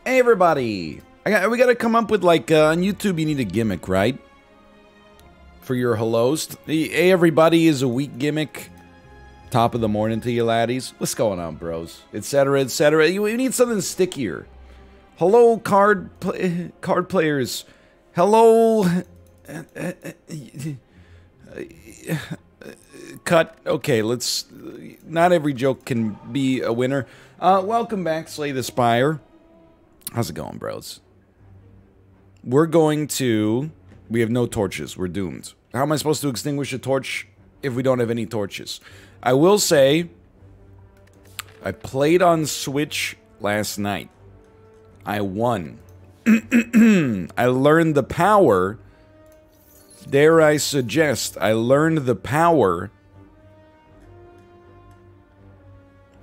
Hey everybody! We gotta come up with like, on YouTube you need a gimmick, right? For your hellos. Hey everybody is a weak gimmick. Top of the morning to you laddies. What's going on, bros? Etc, etc. We need something stickier. Hello card players. Hello... Cut. Okay, let's... Not every joke can be a winner. Welcome back, Slay the Spire. How's it going, bros? We're going to... We have no torches. We're doomed. How am I supposed to extinguish a torch if we don't have any torches? I will say... I played on Switch last night. I won. I learned the power... Dare I suggest, I learned the power...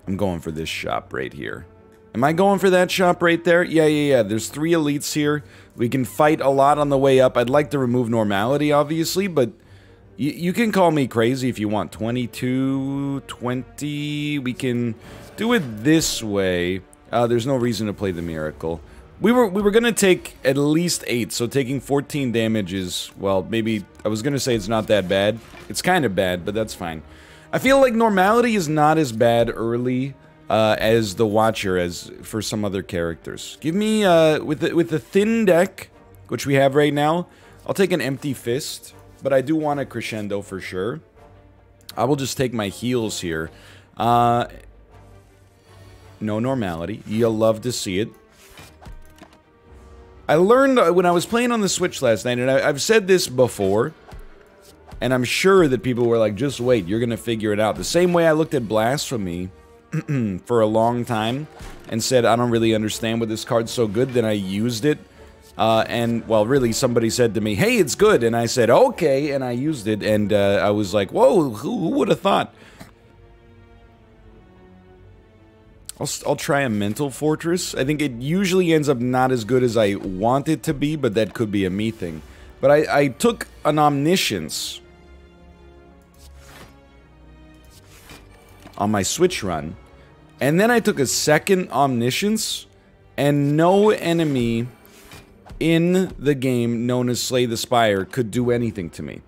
I'm going for this shop right here. Am I going for that shop right there? Yeah. There's 3 elites here. We can fight a lot on the way up. I'd like to remove normality, obviously, but... You can call me crazy if you want. 22, 20... We can do it this way. There's no reason to play the miracle. We were gonna take at least 8, so taking 14 damage is, well, maybe, I was gonna say it's not that bad. It's kind of bad, but that's fine. I feel like normality is not as bad early as the Watcher as for some other characters. Give me, with the thin deck, which we have right now, I'll take an empty fist, but I do want a crescendo for sure. I will just take my heals here. No normality. You'll love to see it. I learned when I was playing on the Switch last night, and I've said this before, and I'm sure that people were like, just wait, you're gonna figure it out. The same way I looked at Blasphemy for a long time and said, I don't really understand why this card's so good, then I used it. And, well, really, somebody said to me, hey, it's good, and I said, okay, and I used it, and I was like, whoa, who would have thought? I'll try a Mental Fortress. I think it usually ends up not as good as I want it to be, but that could be a me thing. But I took an Omniscience on my Switch run, and then I took a second Omniscience, and no enemy in the game known as Slay the Spire could do anything to me.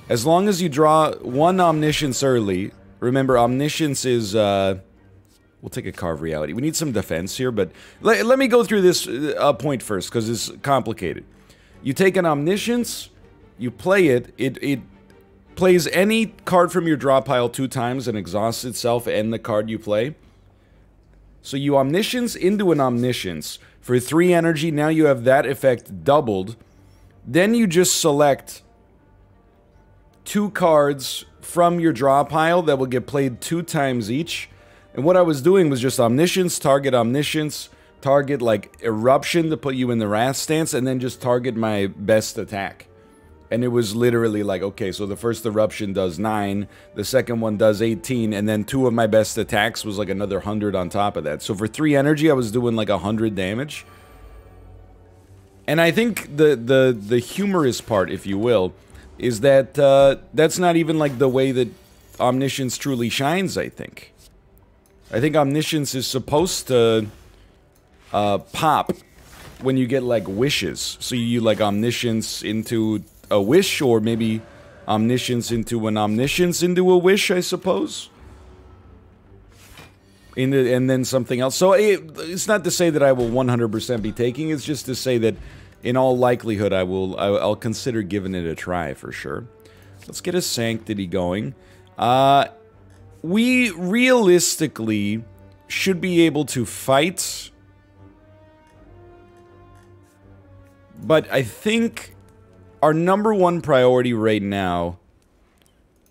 As long as you draw one Omniscience early, remember Omniscience is, we'll take a Carve Reality. We need some defense here, but let me go through this point first, because it's complicated. You take an Omniscience, you play it, it plays any card from your draw pile 2 times and exhausts itself and the card you play. So you Omniscience into an Omniscience. For 3 energy, now you have that effect doubled. Then you just select 2 cards from your draw pile that will get played 2 times each. And what I was doing was just Omniscience, target, like, Eruption to put you in the Wrath stance, and then just target my best attack. And it was literally like, okay, so the first Eruption does 9, the second one does 18, and then 2 of my best attacks was like another 100 on top of that. So for 3 energy, I was doing like 100 damage. And I think the humorous part, if you will, is that that's not even like the way that Omniscience truly shines, I think. I think Omniscience is supposed to pop when you get like wishes. So you like Omniscience into a wish, or maybe Omniscience into an Omniscience into a wish, I suppose. And then something else. So it's not to say that I will 100% be taking, it's just to say that in all likelihood I'll consider giving it a try for sure. Let's get a Sanctity going. We realistically should be able to fight, but I think our #1 priority right now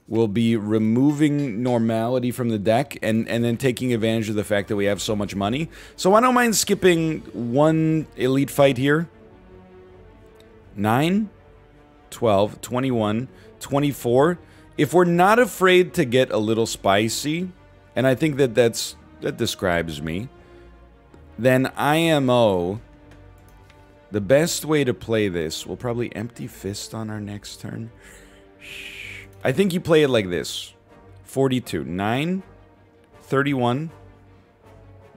will be removing normality from the deck and then taking advantage of the fact that we have so much money. So I don't mind skipping 1 elite fight here. 9, 12, 21, 24. If we're not afraid to get a little spicy, and I think that that describes me, then IMO, the best way to play this, we'll probably Empty Fist on our next turn. I think you play it like this. 42, 9, 31,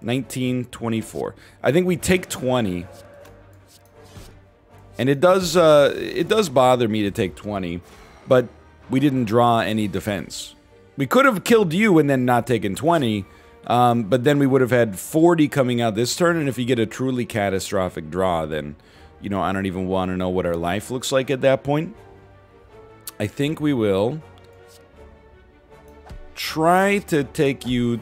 19, 24. I think we take 20. And it does bother me to take 20, but we didn't draw any defense. We could have killed you and then not taken 20, but then we would have had 40 coming out this turn, and if you get a truly catastrophic draw, then, you know, I don't even want to know what our life looks like at that point. I think we will try to take you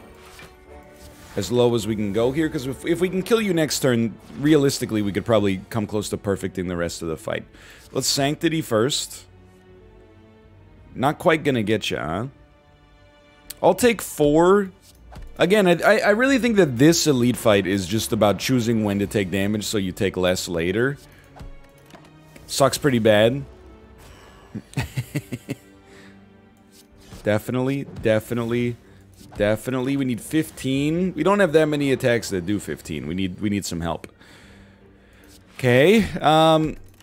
as low as we can go here, because if we can kill you next turn, realistically, we could probably come close to perfecting the rest of the fight. Let's Sanctity first. Not quite gonna get you, huh? I'll take 4. Again, I really think that this elite fight is just about choosing when to take damage so you take less later. Sucks pretty bad. Definitely. We need 15. We don't have that many attacks that do 15. We need some help. Okay.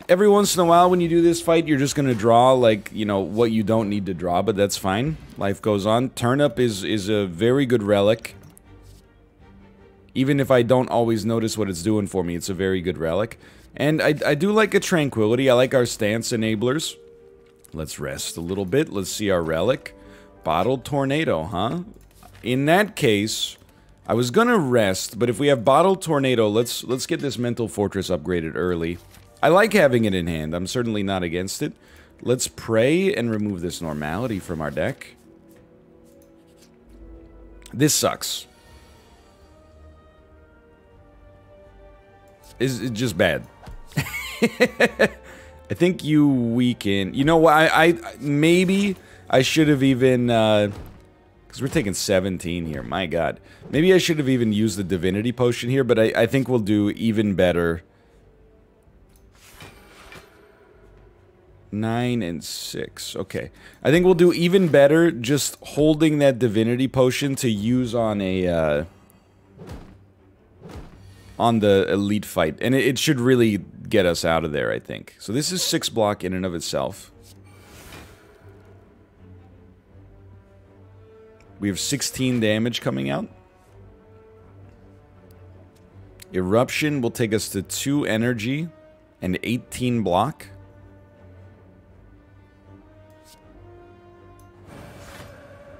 Every once in a while when you do this fight, you're just gonna draw, like, you know, what you don't need to draw, but that's fine. Life goes on. Turnip is a very good relic. Even if I don't always notice what it's doing for me, it's a very good relic. And I do like a Tranquility. I like our stance enablers. Let's rest a little bit. Let's see our relic. Bottled Tornado, huh? In that case, I was gonna rest, but if we have Bottled Tornado, let's get this Mental Fortress upgraded early. I like having it in hand. I'm certainly not against it. Let's pray and remove this Normality from our deck. This sucks. It's just bad. I think you weaken. You know what? I maybe I should have even because we're taking 17 here. My God, maybe I should have even used the Divinity Potion here. But I think we'll do even better. 9 and 6. Okay, I think we'll do even better just holding that Divinity Potion to use on a on the elite fight, and it should really get us out of there, I think. So this is 6 block in and of itself. We have 16 damage coming out. Eruption will take us to 2 energy and 18 block.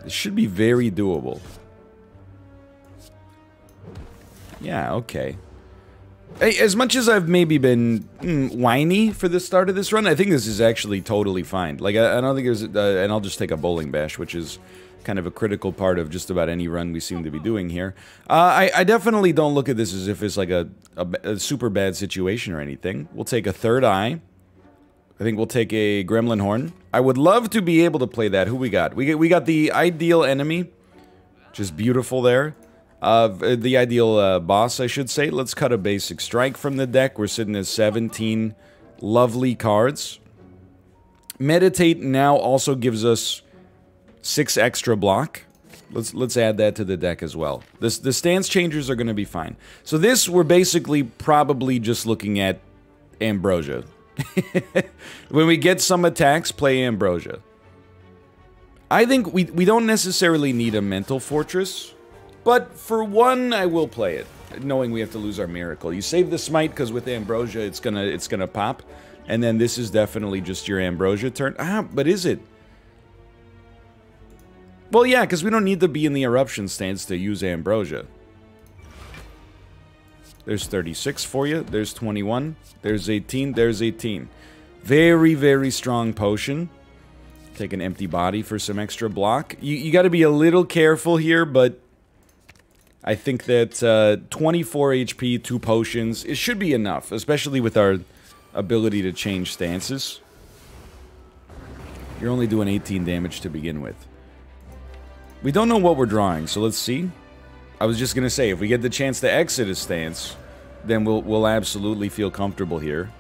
This should be very doable. Yeah, okay. Hey, as much as I've maybe been whiny for the start of this run, I think this is actually totally fine. Like, I don't think there's... and I'll just take a Bowling Bash, which is kind of a critical part of just about any run we seem to be doing here. I definitely don't look at this as if it's like a super bad situation or anything. We'll take a Third Eye. I think we'll take a Gremlin Horn. I would love to be able to play that. Who we got? We got the Ideal Enemy. Just beautiful there. The Ideal Boss, I should say. Let's cut a basic strike from the deck. We're sitting at 17 lovely cards. Meditate now also gives us 6 extra block. Let's add that to the deck as well. The stance changers are going to be fine. So this, we're basically probably just looking at Ambrosia. When we get some attacks, play Ambrosia. I think we don't necessarily need a Mental Fortress, but for one, I will play it, knowing we have to lose our Miracle. You save the Smite because with Ambrosia, it's gonna pop, and then this is definitely just your Ambrosia turn. But is it? Well, yeah, because we don't need to be in the Eruption stance to use Ambrosia. There's 36 for you. There's 21. There's 18. There's 18. Very, very strong potion. Take an Empty Body for some extra block. You got to be a little careful here, but I think that 24 HP, 2 potions, it should be enough, especially with our ability to change stances. You're only doing 18 damage to begin with. We don't know what we're drawing, so let's see. I was just gonna say, if we get the chance to exit a stance, then we'll absolutely feel comfortable here.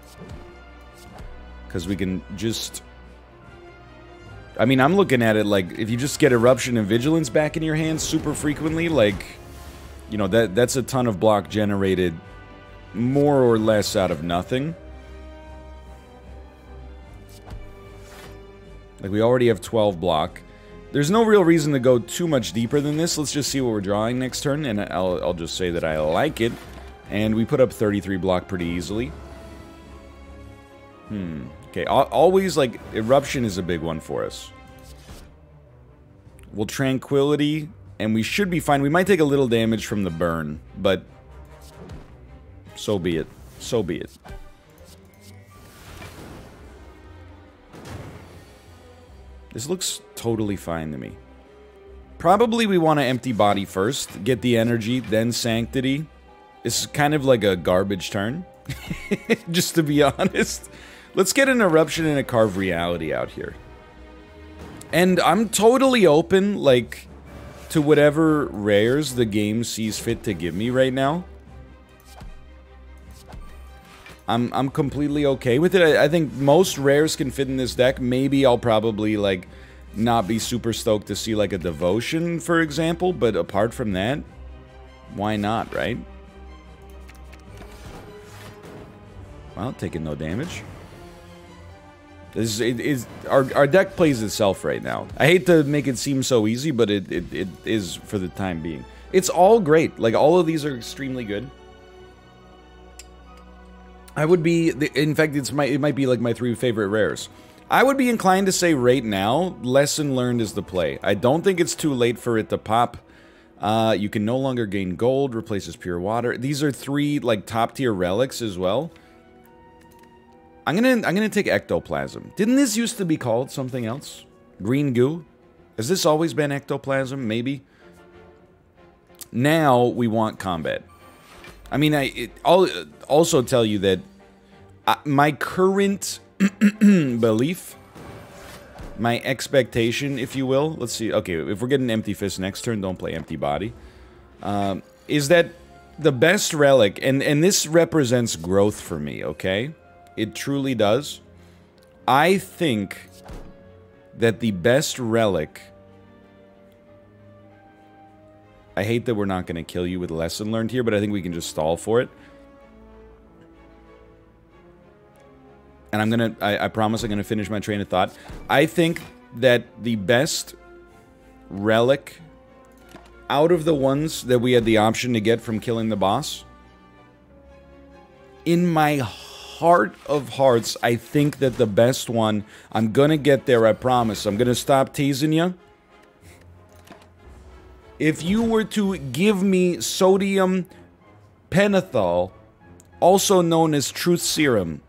Because we can just... I mean, I'm looking at it like, if you just get Eruption and Vigilance back in your hands super frequently, like... You know, that's a ton of block generated more or less out of nothing. Like, we already have 12 block. There's no real reason to go too much deeper than this. Let's just see what we're drawing next turn, and I'll just say that I like it. And we put up 33 block pretty easily. Okay, always, like, Eruption is a big one for us. We'll Tranquility, and we should be fine. We might take a little damage from the burn, but so be it. So be it. This looks totally fine to me. Probably we want to empty body first, get the energy, then Sanctity. This is kind of like a garbage turn, just to be honest. Let's get an Eruption and a Carve Reality out here. And I'm totally open, like, to whatever rares the game sees fit to give me right now. I'm completely okay with it. I think most rares can fit in this deck. Maybe I'll probably, like, not be super stoked to see, like, a Devotion, for example. But apart from that, why not, right? Well, taking no damage. Our deck plays itself right now. I hate to make it seem so easy, but it is for the time being. It's all great. Like, all of these are extremely good. I would be, in fact, it might be like my 3 favorite rares. I would be inclined to say right now, Lesson Learned is the play. I don't think it's too late for it to pop. You can no longer gain gold, replaces pure water. These are 3, like, top-tier relics as well. I'm gonna take Ectoplasm. Didn't this used to be called something else? Green Goo? Has this always been Ectoplasm? Maybe? Now we want combat. I mean, I'll also tell you that my current belief, my expectation, if you will, let's see, okay, if we're getting Empty Fist next turn, don't play Empty Body, is that the best relic, and this represents growth for me, okay? It truly does. I think that the best relic... I hate that we're not going to kill you with Lesson Learned here, but I think we can just stall for it. And I'm going to... I promise I'm going to finish my train of thought. I think that the best relic out of the ones that we had the option to get from killing the boss, in my heart of hearts, I think that the best one... I'm going to get there, I promise. I'm going to stop teasing you. If you were to give me sodium pentothal, also known as truth serum,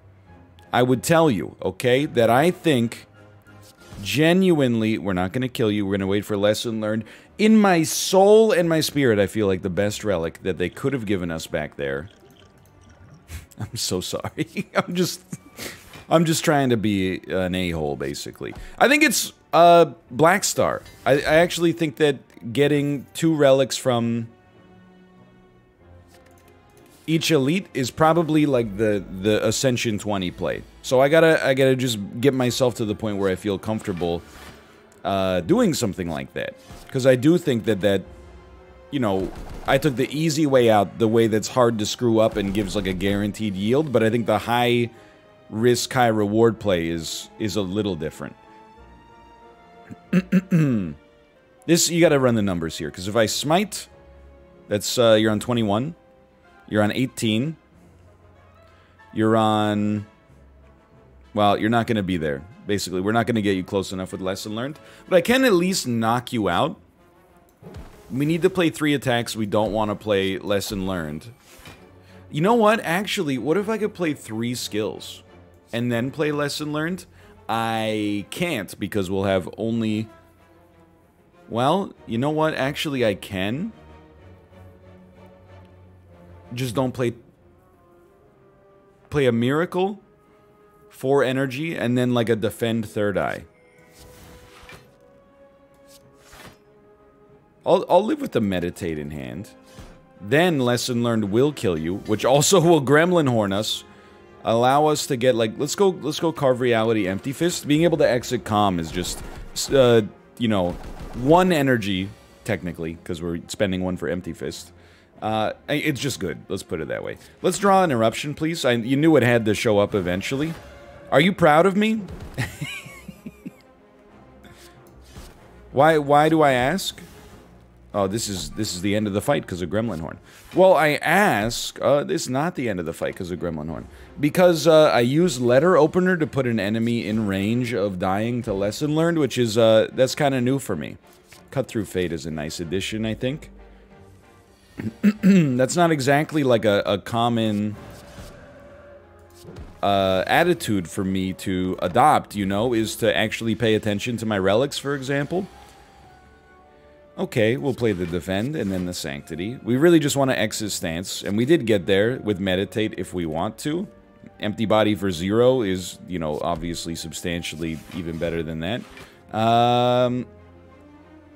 I would tell you, okay, that I think genuinely, we're not going to kill you, we're going to wait for Lesson Learned. In my soul and my spirit, I feel like the best relic that they could have given us back there. I'm so sorry. I'm just trying to be an a-hole, basically. I think it's Black Star. I actually think that getting 2 relics from each elite is probably like the Ascension 20 play. So I gotta just get myself to the point where I feel comfortable doing something like that. Because I do think that, you know, I took the easy way out, the way that's hard to screw up and gives like a guaranteed yield, but I think the high risk, high reward play is a little different. This, you gotta run the numbers here, because if I smite, that's, you're on 21, you're on 18, you're on, well, you're not gonna be there, basically. We're not gonna get you close enough with Lesson Learned, but I can at least knock you out. We need to play 3 attacks, we don't want to play Lesson Learned. You know what, actually, what if I could play 3 skills, and then play Lesson Learned? I can't, because we'll have only... Well, you know what? Actually, I can. Just don't play a Miracle, 4 energy, and then like a Defend Third Eye. I'll live with the Meditate in hand. Then Lesson Learned will kill you, which also will Gremlin Horn us. Allow us to get, like, let's go Carve Reality Empty Fist. Being able to exit Calm is just, you know, 1 energy, technically, because we're spending 1 for Empty Fist. It's just good, let's put it that way. Let's draw an Eruption, please. You knew it had to show up eventually. Are you proud of me? Why do I ask? Oh, this is the end of the fight because of Gremlin Horn. Well, I ask, this is not the end of the fight because of Gremlin Horn. Because I use Letter Opener to put an enemy in range of dying to Lesson Learned, which is, that's kind of new for me. Cut Through Fate is a nice addition, I think. That's not exactly like a common attitude for me to adopt, you know, is to actually pay attention to my relics, for example. Okay, we'll play the Defend and then the Sanctity. We really just want to exit stance, and we did get there with Meditate if we want to. Empty Body for 0 is, you know, obviously substantially even better than that.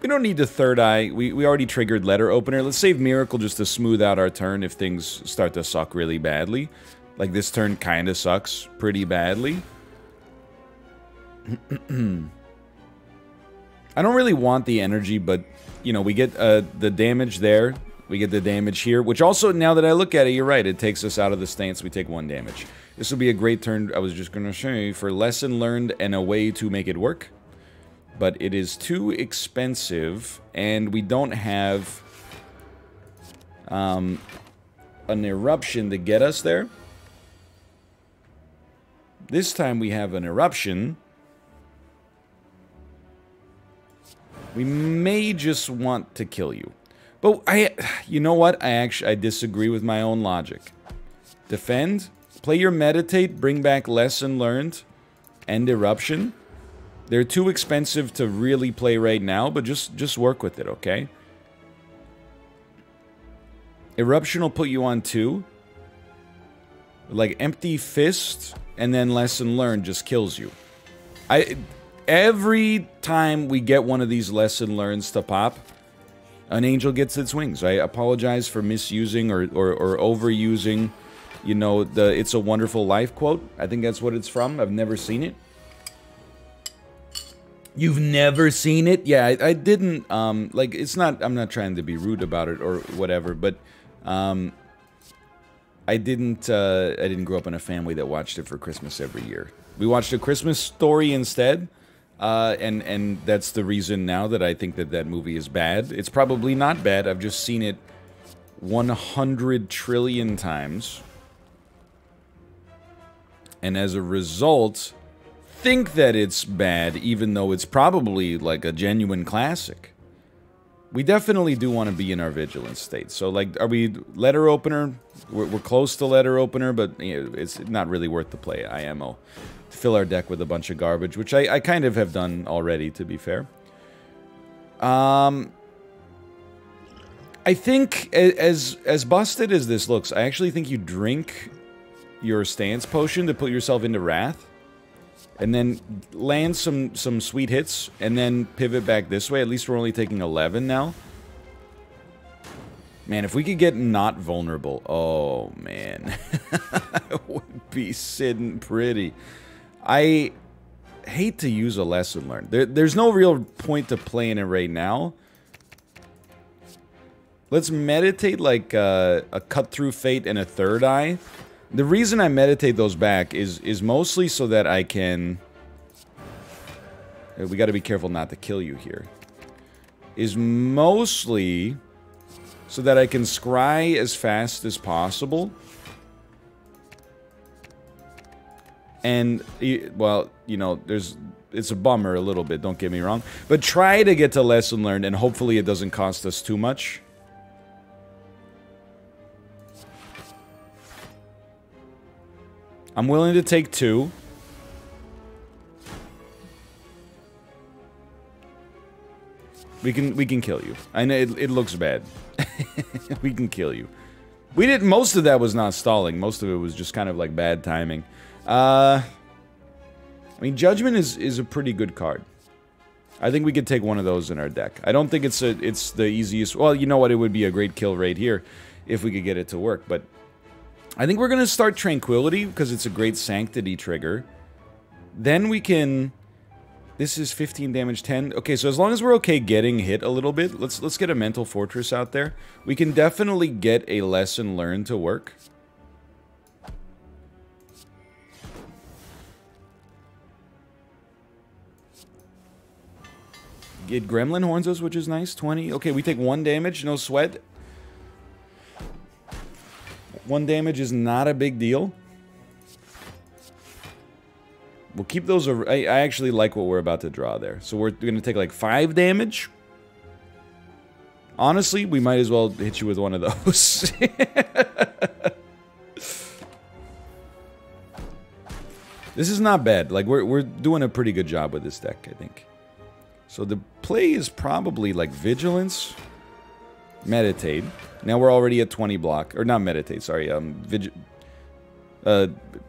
We don't need the Third Eye. We already triggered Letter Opener. Let's save Miracle just to smooth out our turn if things start to suck really badly. Like, this turn kind of sucks pretty badly. I don't really want the energy, but, you know, we get the damage there. We get the damage here, which also, now that I look at it, you're right. It takes us out of the stance. We take 1 damage. This will be a great turn, I was just going to say, for Lesson Learned and a way to make it work. But it is too expensive, and we don't have an Eruption to get us there. This time we have an Eruption. We may just want to kill you. But you know what? I disagree with my own logic. Defend, play your Meditate, bring back Lesson Learned, and Eruption. They're too expensive to really play right now, but just work with it, okay? Eruption will put you on 2. Like, Empty Fist, and then Lesson Learned just kills you. Every time we get one of these Lesson Learns to pop, an angel gets its wings. I apologize for misusing or overusing, you know, the It's a Wonderful Life quote. I think that's what it's from. I've never seen it. You've never seen it? Yeah, I didn't, like, it's not, I'm not trying to be rude about it or whatever, but, I didn't grow up in a family that watched it for Christmas every year. We watched A Christmas Story instead, and that's the reason now that I think that movie is bad. It's probably not bad, I've just seen it 100 trillion times. And as a result, think that it's bad, even though it's probably like a genuine classic. We definitely do want to be in our vigilant state. So, like, are we Letter Opener? We're close to Letter Opener, but you know, it's not really worth the play, IMO. To fill our deck with a bunch of garbage, which I kind of have done already, to be fair. I think, as busted as this looks, I actually think you drink your Stance Potion to put yourself into Wrath. And then land some sweet hits, and then pivot back this way. At least we're only taking 11 now. Man, if we could get not vulnerable. Oh, man. It would be sitting pretty. I hate to use a Lesson Learned. There's no real point to playing it right now. Let's meditate like a Cut Through Fate and a Third Eye. The reason I meditate those back is mostly so that I can... We gotta be careful not to kill you here. Is mostly so that I can scry as fast as possible. And, well, you know, it's a bummer a little bit, don't get me wrong. But try to get to Lesson Learned, and hopefully it doesn't cost us too much. I'm willing to take 2. We can kill you. I know it looks bad. We can kill you. We did most of that was not stalling. Most of it was just kind of like bad timing. I mean, Judgment is a pretty good card. I think we could take one of those in our deck. I don't think it's the easiest. Well, you know what? It would be a great kill right here if we could get it to work, but I think we're going to start Tranquility because it's a great Sanctity trigger. Then we can... This is 15 damage, 10. Okay, so as long as we're okay getting hit a little bit, let's get a Mental Fortress out there. We can definitely get a Lesson Learned to work. It Gremlin horns us, which is nice. 20. Okay, we take 1 damage, no sweat. 1 damage is not a big deal. We'll keep those... I actually like what we're about to draw there. So we're going to take like 5 damage. Honestly, we might as well hit you with one of those. This is not bad. Like, we're doing a pretty good job with this deck, I think. So the play is probably like Vigilance, Meditate. Now we're already at 20 block. Or not Meditate, sorry.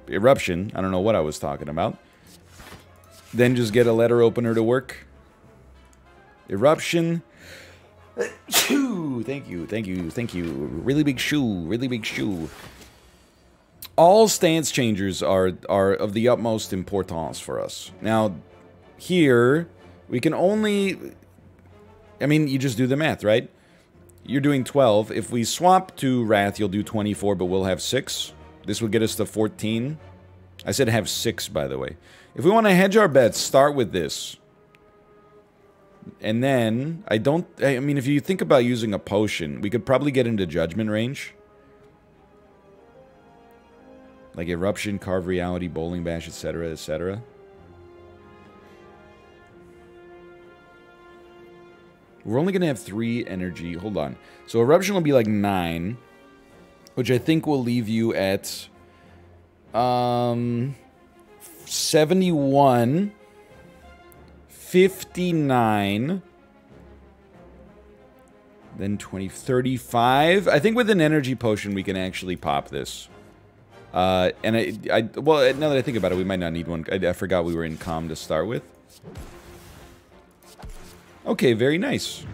Eruption. I don't know what I was talking about. Then just get a letter opener to work. Eruption. Thank you, thank you, thank you. Really big shoe, really big shoe. All stance changers are of the utmost importance for us. Now, here, we can only... I mean, you just do the math, right? You're doing 12. If we swap to Wrath, you'll do 24, but we'll have 6. This would get us to 14. I said have 6, by the way. If we want to hedge our bets, start with this. And then, I mean, if you think about using a potion, we could probably get into Judgment range. Like Eruption, Carve Reality, Bowling Bash, etc., etc. We're only going to have 3 energy. Hold on. So Eruption will be like 9. Which I think will leave you at... 71... 59... Then 20... 35... I think with an energy potion we can actually pop this. And well, now that I think about it, we might not need one. I forgot we were in calm to start with. Okay, very nice.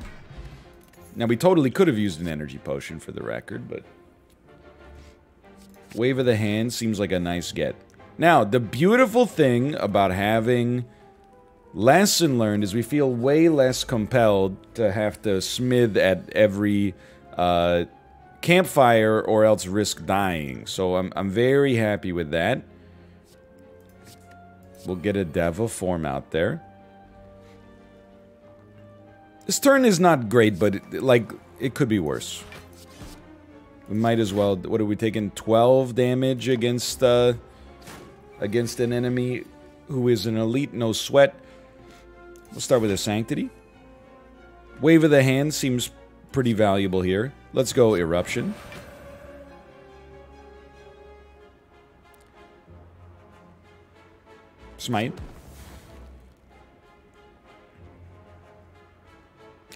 Now, we totally could have used an energy potion for the record, but... Wave of the Hand seems like a nice get. Now, the beautiful thing about having Lesson Learned is we feel way less compelled to have to smith at every campfire or else risk dying. So I'm very happy with that. We'll get a Deva form out there. This turn is not great, but it could be worse. We might as well... What are we taking? 12 damage against an enemy who is an elite, no sweat. We'll start with a Sanctity. Wave of the Hand seems pretty valuable here. Let's go Eruption. Smite.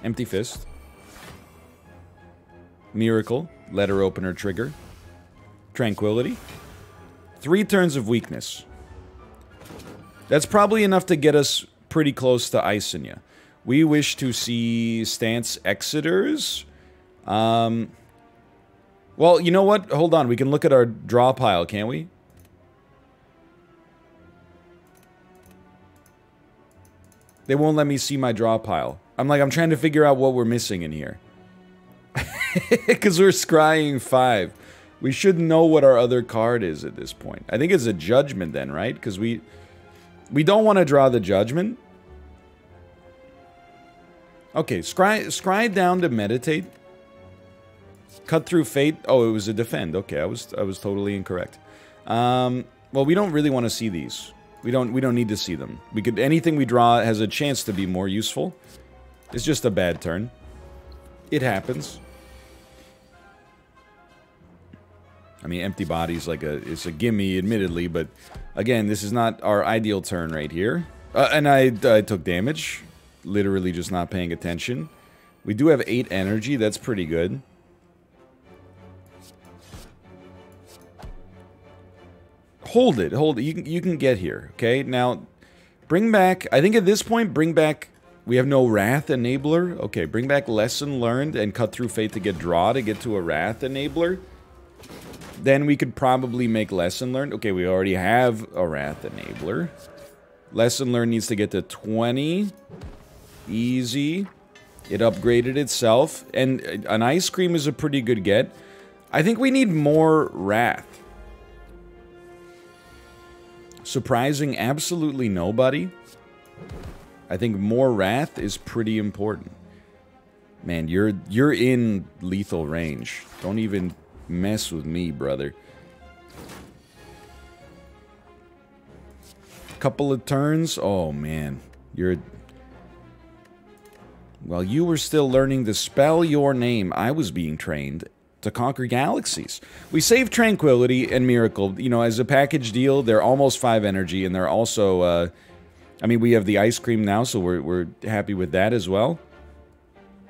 Empty Fist. Miracle. Letter Opener trigger. Tranquility. 3 turns of weakness. That's probably enough to get us pretty close to Icenia. We wish to see Stance Exeters. Well, you know what? Hold on. We can look at our draw pile, can't we? They won't let me see my draw pile. I'm trying to figure out what we're missing in here. Because we're scrying 5. We should know what our other card is at this point. I think it's a Judgment then, right? Because we don't want to draw the Judgment. Okay, scry down to Meditate. Cut through Fate. Oh, it was a Defend. Okay, I was totally incorrect. Well, we don't really want to see these. We don't need to see them. Anything we draw has a chance to be more useful. It's just a bad turn. It happens. I mean, Empty Body's it's a gimme, admittedly, but again, this is not our ideal turn right here. And I took damage, literally just not paying attention. We do have 8 energy, that's pretty good. Hold it. You can get here, okay? Now, bring back, I think at this point, bring back, we have no Wrath Enabler. Okay, bring back Lesson Learned and Cut Through Fate to get draw to get to a Wrath Enabler. Then we could probably make Lesson Learned. Okay, we already have a Wrath Enabler. Lesson Learned needs to get to 20. Easy. It upgraded itself. And an Ice Cream is a pretty good get. I think we need more Wrath. Surprising absolutely nobody. I think more Wrath is pretty important. Man, you're in lethal range. Don't even mess with me, brother. Couple of turns. Oh, man. You're... While you were still learning to spell your name, I was being trained to conquer galaxies. We saved Tranquility and Miracle. You know, as a package deal, they're almost 5 energy, and they're also... I mean, we have the ice cream now, so we're happy with that as well.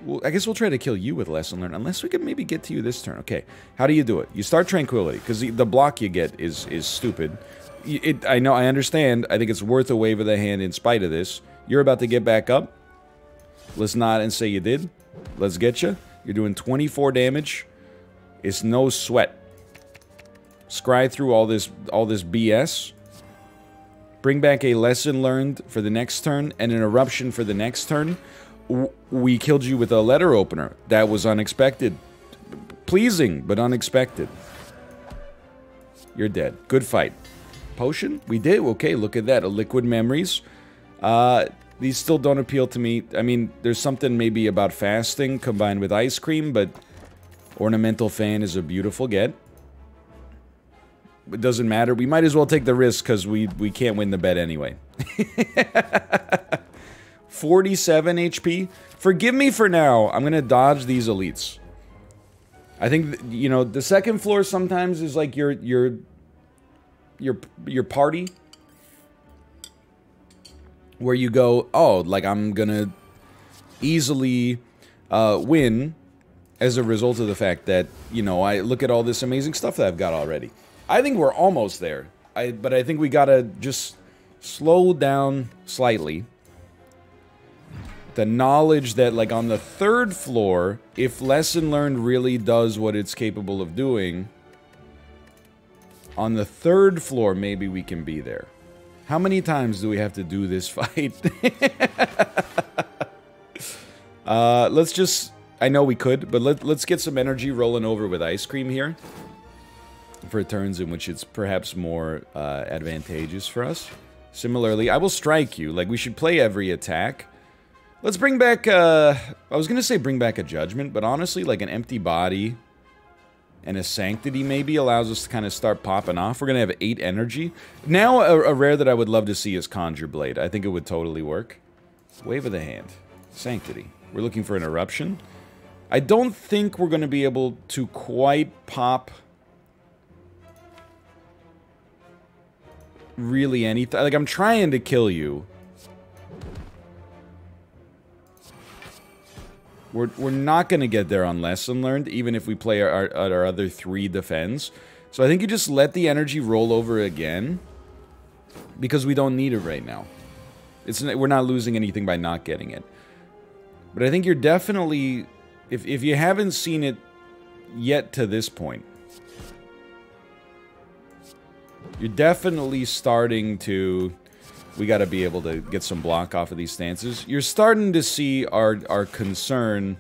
Well, I guess we'll try to kill you with Lesson Learned, unless we can maybe get to you this turn. Okay, how do you do it? You start Tranquility, because the block you get is stupid. I know, I understand. I think it's worth a wave of the hand in spite of this. You're about to get back up. Let's nod and say you did. Let's get you. You're doing 24 damage. It's no sweat. Scry through all this BS. Bring back a Lesson Learned for the next turn, and an Eruption for the next turn. We killed you with a letter opener. That was unexpected. Pleasing, but unexpected. You're dead. Good fight. Potion? We did? Okay, look at that. A Liquid Memories. These still don't appeal to me. I mean, there's something maybe about fasting combined with ice cream, but Ornamental Fan is a beautiful get. It doesn't matter. We might as well take the risk because we can't win the bet anyway. 47 HP. Forgive me for now. I'm going to dodge these elites. I think, you know, the second floor sometimes is like your party. Where you go, oh, like I'm going to easily win as a result of the fact that, you know, I look at all this amazing stuff that I've got already. I think we're almost there. But I think we got to just slow down slightly. The knowledge that, like, on the 3rd floor, if Lesson Learned really does what it's capable of doing, on the 3rd floor, maybe we can be there. How many times do we have to do this fight? Let's just... I know we could, but let's get some energy rolling over with ice cream here. For turns in which it's perhaps more advantageous for us. Similarly, I will strike you. Like, we should play every attack. Let's bring back, I was gonna say bring back a Judgment, but honestly, like an Empty Body and a Sanctity maybe allows us to kind of start popping off. We're gonna have 8 energy. Now, a rare that I would love to see is Conjure Blade. I think it would totally work. Wave of the hand. Sanctity. We're looking for an Eruption. I don't think we're gonna be able to quite pop really anything. Like, I'm trying to kill you. We're not going to get there on Lesson Learned, even if we play our other 3 defends. So I think you just let the energy roll over again, because we don't need it right now. We're not losing anything by not getting it. But I think you're definitely... If you haven't seen it yet to this point, you're definitely starting to... We gotta be able to get some block off of these stances. You're starting to see our concern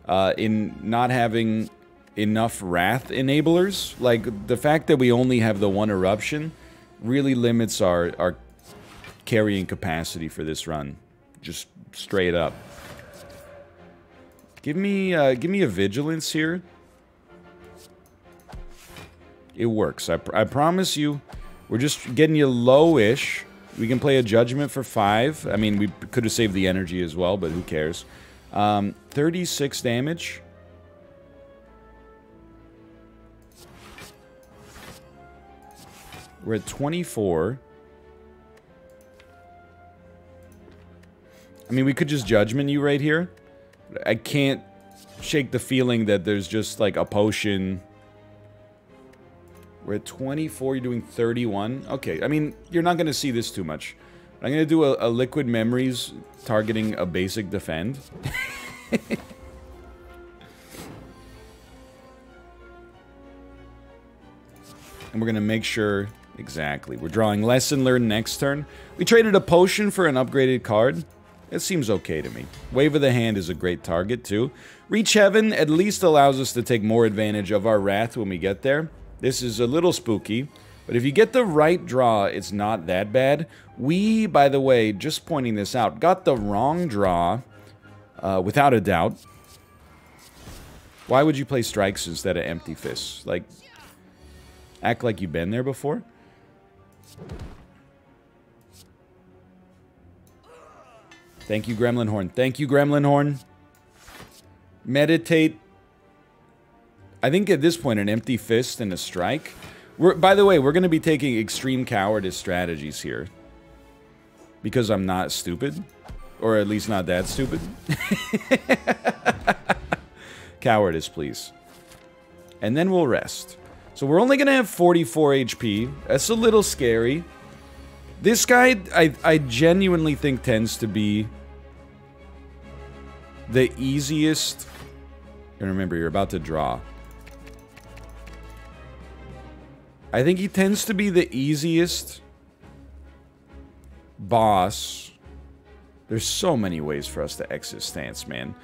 in not having enough Wrath enablers. Like, the fact that we only have the 1 Eruption really limits our carrying capacity for this run. Just straight up. Give me a Vigilance here. It works. I promise you. We're just getting you low-ish. We can play a Judgment for 5. I mean, we could have saved the energy as well, but who cares? 36 damage. We're at 24. I mean, we could just Judgment you right here. I can't shake the feeling that there's just, like, a potion... We're at 24, you're doing 31. Okay, I mean, you're not going to see this too much. I'm going to do a Liquid Memories targeting a basic defend. And we're going to make sure... Exactly. We're drawing Lesson Learned next turn. We traded a potion for an upgraded card. It seems okay to me. Wave of the Hand is a great target, too. Reach Heaven at least allows us to take more advantage of our Wrath when we get there. This is a little spooky. But if you get the right draw, it's not that bad. We, by the way, just pointing this out, got the wrong draw, without a doubt. Why would you play strikes instead of empty fists? Like, act like you've been there before? Thank you, Gremlin Horn. Thank you, Gremlin Horn. Meditate. I think at this point, an empty fist and a strike. By the way, we're going to be taking extreme cowardice strategies here. Because I'm not stupid. Or at least not that stupid. Cowardice, please. And then we'll rest. So we're only going to have 44 HP. That's a little scary. This guy, I genuinely think tends to be the easiest. And remember, you're about to draw. I think he tends to be the easiest boss. There's so many ways for us to exit stance, man.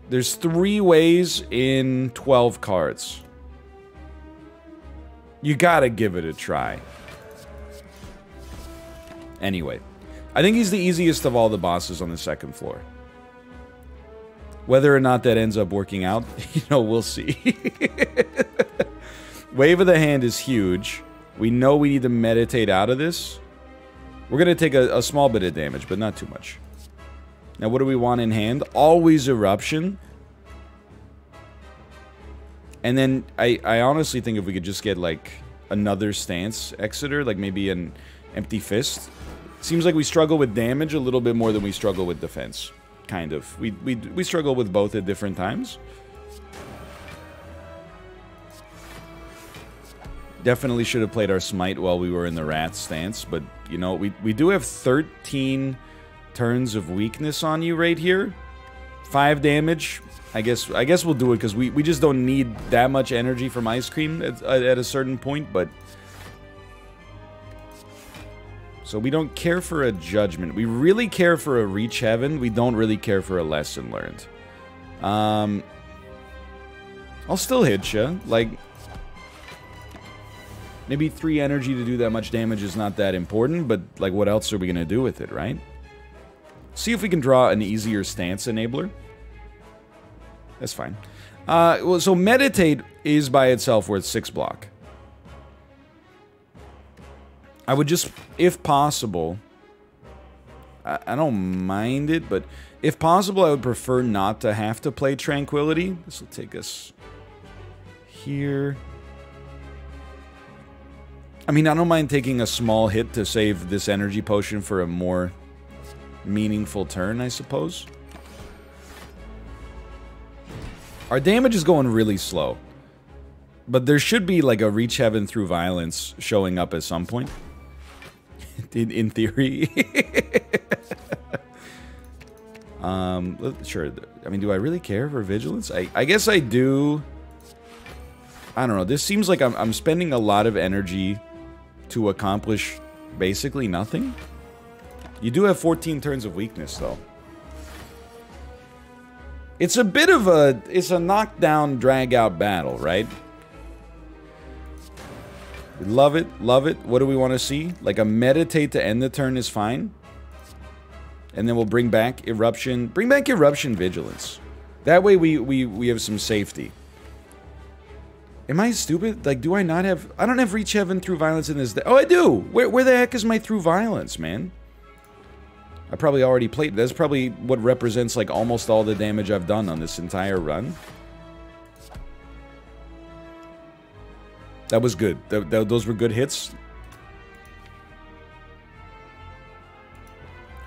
There's 3 ways in 12 cards. You gotta give it a try. Anyway, I think he's the easiest of all the bosses on the second floor. Whether or not that ends up working out, you know, we'll see. Wave of the Hand is huge. We know we need to meditate out of this. We're going to take a small bit of damage, but not too much. Now, what do we want in hand? Always Eruption. And then, I honestly think if we could just get, like, another stance Exeter, like maybe an Empty Fist. Seems like we struggle with damage a little bit more than we struggle with defense. Kind of. We struggle with both at different times. Definitely should have played our Smite while we were in the Rat stance, but, you know, we do have 13 turns of weakness on you right here. 5 damage. I guess we'll do it because we just don't need that much energy from Ice Cream at a certain point, but... So we don't care for a Judgment. We really care for a Reach Heaven. We don't really care for a Lesson Learned. I'll still hit you. Like, maybe 3 energy to do that much damage is not that important, but, like, what else are we going to do with it, right? See if we can draw an easier stance enabler. That's fine. Well, so Meditate is by itself worth 6 block. I would just, if possible, I don't mind it, but if possible, I would prefer not to have to play Tranquility. This will take us here. I mean, I don't mind taking a small hit to save this energy potion for a more meaningful turn, I suppose. Our damage is going really slow. But there should be, like, a Reach Heaven through Violence showing up at some point. In theory. Sure. I mean, do I really care for Vigilance? I guess I do. I don't know. This seems like I'm spending a lot of energy to accomplish basically nothing. You do have 14 turns of weakness, though. It's a bit of a... It's a knockdown, drag-out battle, right? Love it, love it. What do we want to see? Like a Meditate to end the turn is fine. And then we'll bring back Eruption. Bring back Eruption Vigilance. That way we have some safety. Am I stupid? Like, do I not have... I don't have Reach Heaven through Violence in this... Oh, I do! Where the heck is my through Violence, man? I probably already played... That's probably what represents, like, almost all the damage I've done on this entire run. That was good. Those were good hits.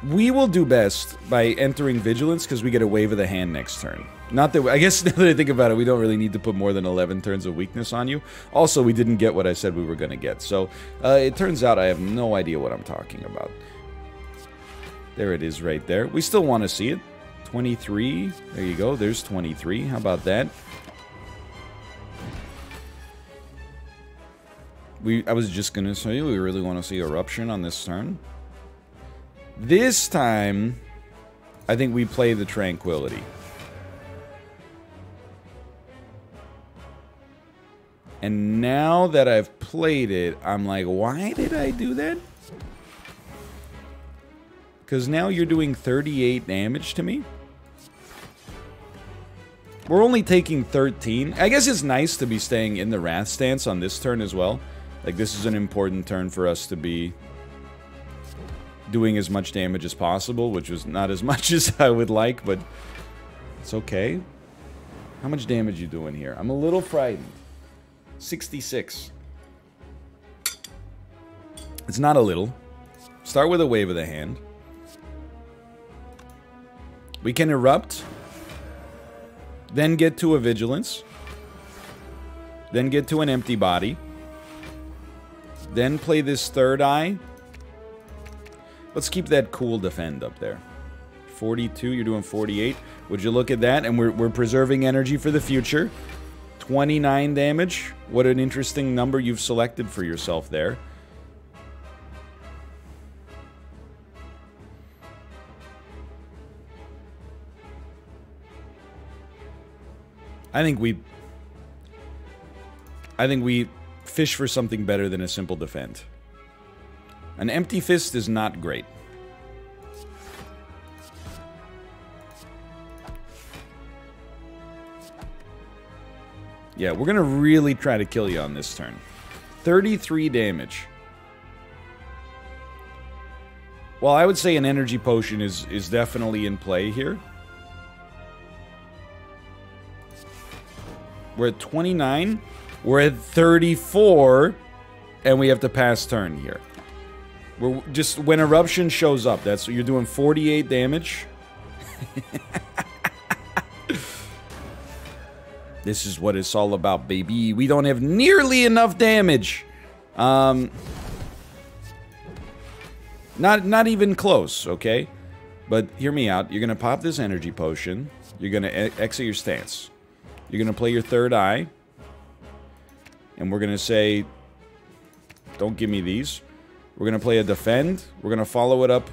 We will do best by entering Vigilance because we get a Wave of the Hand next turn. Not that... I guess now that I think about it, we don't really need to put more than 11 turns of weakness on you. Also, we didn't get what I said we were going to get. So, it turns out I have no idea what I'm talking about. There it is right there. We still want to see it. 23. There you go. There's 23. How about that? I was just going to say, we really want to see Eruption on this turn. This time, I think we play the Tranquility. And now that I've played it, I'm like, why did I do that? Because now you're doing 38 damage to me. We're only taking 13. I guess it's nice to be staying in the Wrath stance on this turn as well. Like, this is an important turn for us to be doing as much damage as possible, which was not as much as I would like, but it's okay. How much damage you doing here? I'm a little frightened. 66. It's not a little. Start with a wave of the hand. We can erupt. Then get to a vigilance. Then get to an empty body. Then play this third eye. Let's keep that cool defend up there. 42, you're doing 48. Would you look at that? And we're preserving energy for the future. 29 damage. What an interesting number you've selected for yourself there. I think we fish for something better than a simple defend. An empty fist is not great. Yeah, we're gonna really try to kill you on this turn. 33 damage. Well, I would say an energy potion is definitely in play here. We're at 29. We're at 34. And we have to pass turn here. We're just, when Eruption shows up, that's what you're doing, 48 damage. This is what it's all about, baby. We don't have nearly enough damage. Not even close, okay? But hear me out. You're gonna pop this energy potion. You're gonna exit your stance. You're gonna play your third eye. And we're gonna say, don't give me these. We're gonna play a defend. We're gonna follow it up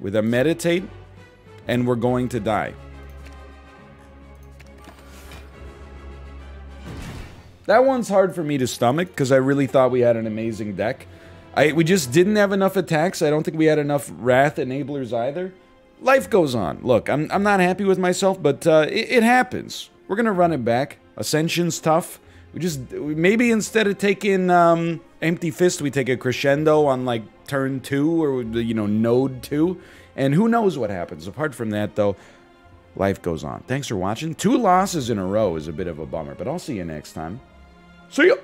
with a meditate. And we're going to die. That one's hard for me to stomach, because I really thought we had an amazing deck. We just didn't have enough attacks. I don't think we had enough Wrath enablers either. Life goes on. Look, I'm not happy with myself, but it happens. We're gonna run it back. Ascension's tough. Maybe instead of taking Empty Fist, we take a Crescendo on like turn 2 or, you know, node 2. And who knows what happens. Apart from that, though, life goes on. Thanks for watching. 2 losses in a row is a bit of a bummer, but I'll see you next time. See ya!